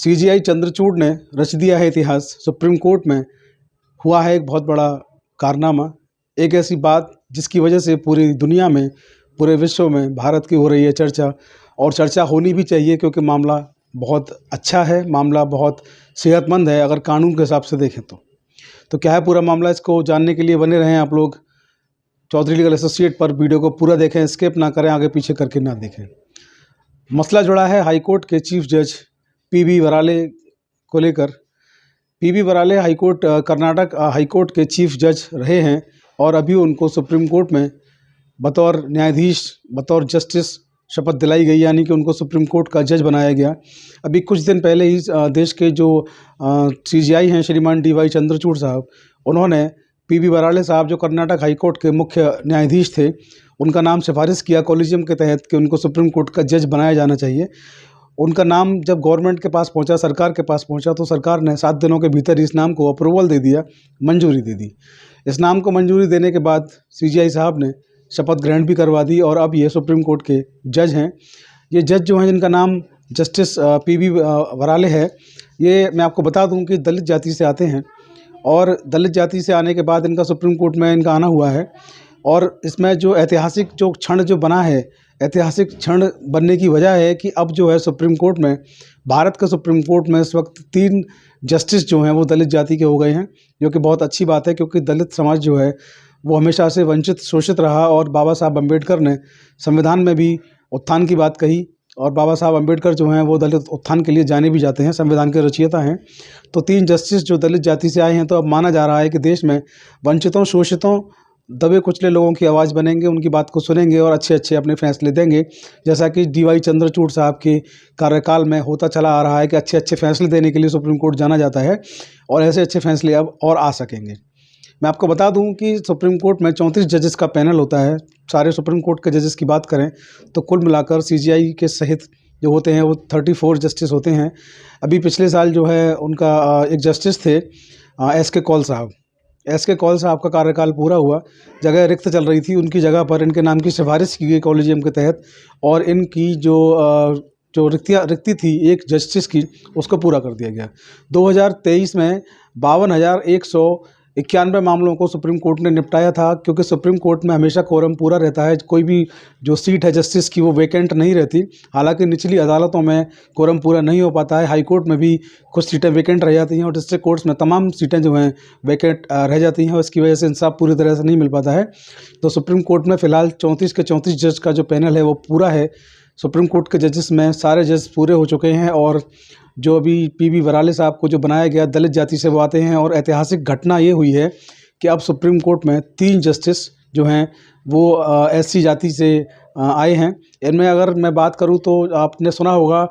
CGI Chandrachud ने रच दिया है इतिहास। सुप्रीम कोर्ट में हुआ है एक बहुत बड़ा कारनामा, एक ऐसी बात जिसकी वजह से पूरी दुनिया में, पूरे विश्व में भारत की हो रही है चर्चा, और चर्चा होनी भी चाहिए क्योंकि मामला बहुत अच्छा है, मामला बहुत सेहतमंद है अगर कानून के हिसाब से देखें तो क्या है पूरा मामला, इसको जानने के लिए बने रहें आप लोग चौधरी लीगल एसोसिएट पर। वीडियो को पूरा देखें, स्किप ना करें, आगे पीछे करके ना देखें। मसला जुड़ा है हाईकोर्ट के चीफ जज पीबी वराले को लेकर। पीबी वराले हाईकोर्ट कर्नाटक हाईकोर्ट के चीफ जज रहे हैं और अभी उनको सुप्रीम कोर्ट में बतौर न्यायाधीश, बतौर जस्टिस शपथ दिलाई गई, यानी कि उनको सुप्रीम कोर्ट का जज बनाया गया। अभी कुछ दिन पहले ही देश के जो सीजीआई हैं श्रीमान डीवाई चंद्रचूड़ साहब, उन्होंने पीबी वराले साहब जो कर्नाटक हाईकोर्ट के मुख्य न्यायाधीश थे, उनका नाम सिफारिश किया कॉलेजियम के तहत कि उनको सुप्रीम कोर्ट का जज बनाया जाना चाहिए। उनका नाम जब गवर्नमेंट के पास पहुंचा, सरकार के पास पहुंचा, तो सरकार ने 7 दिनों के भीतर इस नाम को अप्रूवल दे दिया, मंजूरी दे दी। इस नाम को मंजूरी देने के बाद सीजीआई साहब ने शपथ ग्रहण भी करवा दी और अब ये सुप्रीम कोर्ट के जज हैं। ये जज जो हैं, जिनका नाम जस्टिस पीबी वराले है, ये मैं आपको बता दूं कि दलित जाति से आते हैं और दलित जाति से आने के बाद इनका सुप्रीम कोर्ट में इनका आना हुआ है। और इसमें जो ऐतिहासिक जो क्षण जो बना है, ऐतिहासिक क्षण बनने की वजह है कि अब जो है सुप्रीम कोर्ट में, भारत के सुप्रीम कोर्ट में इस वक्त 3 जस्टिस जो हैं वो दलित जाति के हो गए हैं, जो कि बहुत अच्छी बात है क्योंकि दलित समाज जो है वो हमेशा से वंचित, शोषित रहा। और बाबा साहब अम्बेडकर ने संविधान में भी उत्थान की बात कही और बाबा साहब अम्बेडकर जो हैं वो दलित उत्थान के लिए जाने भी जाते हैं, संविधान के रचयिता हैं। तो 3 जस्टिस जो दलित जाति से आए हैं, तो अब माना जा रहा है कि देश में वंचितों, शोषितों, दबे कुचले लोगों की आवाज़ बनेंगे, उनकी बात को सुनेंगे और अच्छे अच्छे अपने फैसले देंगे, जैसा कि डीवाई चंद्रचूड़ साहब के कार्यकाल में होता चला आ रहा है कि अच्छे अच्छे फैसले देने के लिए सुप्रीम कोर्ट जाना जाता है और ऐसे अच्छे फैसले अब और आ सकेंगे। मैं आपको बता दूं कि सुप्रीम कोर्ट में 34 जजेस का पैनल होता है। सारे सुप्रीम कोर्ट के जजेस की बात करें तो कुल मिलाकर सीजीआई के सहित जो होते हैं वो 34 जस्टिस होते हैं। अभी पिछले साल जो है उनका एक जस्टिस थे एस.के. कौल साहब। एस.के. कौल साहब का कार्यकाल पूरा हुआ, जगह रिक्त चल रही थी, उनकी जगह पर इनके नाम की सिफारिश की गई कॉलेजियम के तहत और इनकी जो रिक्ति थी एक जस्टिस की, उसको पूरा कर दिया गया। 2023 में 52,191 मामलों को सुप्रीम कोर्ट ने निपटाया था, क्योंकि सुप्रीम कोर्ट में हमेशा कोरम पूरा रहता है, कोई भी जो सीट है जस्टिस की वो वैकेंट नहीं रहती। हालांकि निचली अदालतों में कोरम पूरा नहीं हो पाता है, हाई कोर्ट में भी कुछ सीटें वैकेंट रह जाती हैं और डिस्ट्रिक्ट कोर्ट्स में तमाम सीटें जो हैं वैकेंट रह जाती हैं और इसकी वजह से इंसाफ पूरी तरह से नहीं मिल पाता है। तो सुप्रीम कोर्ट में फ़िलहाल 34 के 34 जज का जो पैनल है वो पूरा है। सुप्रीम कोर्ट के जजेस में सारे जज पूरे हो चुके हैं और जो अभी पीबी वराले साहब को जो बनाया गया दलित जाति से वो आते हैं। और ऐतिहासिक घटना ये हुई है कि अब सुप्रीम कोर्ट में 3 जस्टिस जो हैं वो एससी जाति से आए हैं। इनमें अगर मैं बात करूं तो आपने सुना होगा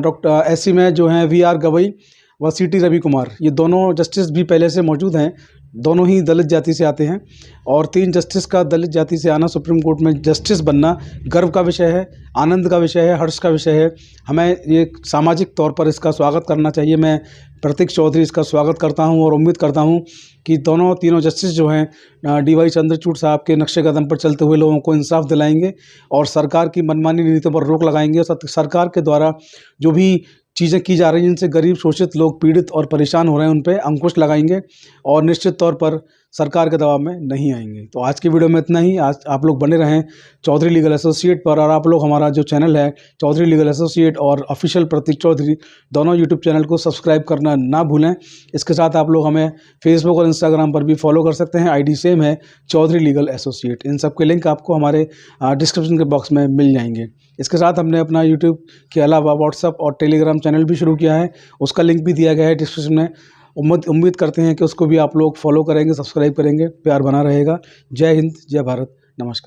डॉक्टर एससी में जो हैं वी.आर. गवई व सी.टी. रवि कुमार, ये दोनों जस्टिस भी पहले से मौजूद हैं, दोनों ही दलित जाति से आते हैं। और 3 जस्टिस का दलित जाति से आना, सुप्रीम कोर्ट में जस्टिस बनना गर्व का विषय है, आनंद का विषय है, हर्ष का विषय है। हमें ये सामाजिक तौर पर इसका स्वागत करना चाहिए। मैं प्रतीक चौधरी इसका स्वागत करता हूं और उम्मीद करता हूं कि तीनों जस्टिस जो हैं डीवाई चंद्रचूड़ साहब के नक्शे कदम पर चलते हुए लोगों को इंसाफ दिलाएंगे और सरकार की मनमानी नीतियों पर रोक लगाएंगे। सरकार के द्वारा जो भी चीज़ें की जा रही हैं, जिनसे गरीब, शोषित लोग पीड़ित और परेशान हो रहे हैं, उन पे अंकुश लगाएंगे और निश्चित तौर पर सरकार के दबाव में नहीं आएंगे। तो आज की वीडियो में इतना ही। आज आप लोग बने रहें चौधरी लीगल एसोसिएट पर और आप लोग हमारा जो चैनल है चौधरी लीगल एसोसिएट और ऑफिशियल प्रतीक चौधरी, दोनों यूट्यूब चैनल को सब्सक्राइब करना ना भूलें। इसके साथ आप लोग हमें फेसबुक और इंस्टाग्राम पर भी फॉलो कर सकते हैं, आईडी सेम है चौधरी लीगल एसोसिएट। इन सब के लिंक आपको हमारे डिस्क्रिप्शन के बॉक्स में मिल जाएंगे। इसके साथ हमने अपना यूट्यूब के अलावा व्हाट्सअप और टेलीग्राम चैनल भी शुरू किया है, उसका लिंक भी दिया गया है डिस्क्रिप्शन में। उम्मीद करते हैं कि उसको भी आप लोग फॉलो करेंगे, सब्सक्राइब करेंगे, प्यार बना रहेगा। जय हिंद, जय भारत, नमस्कार।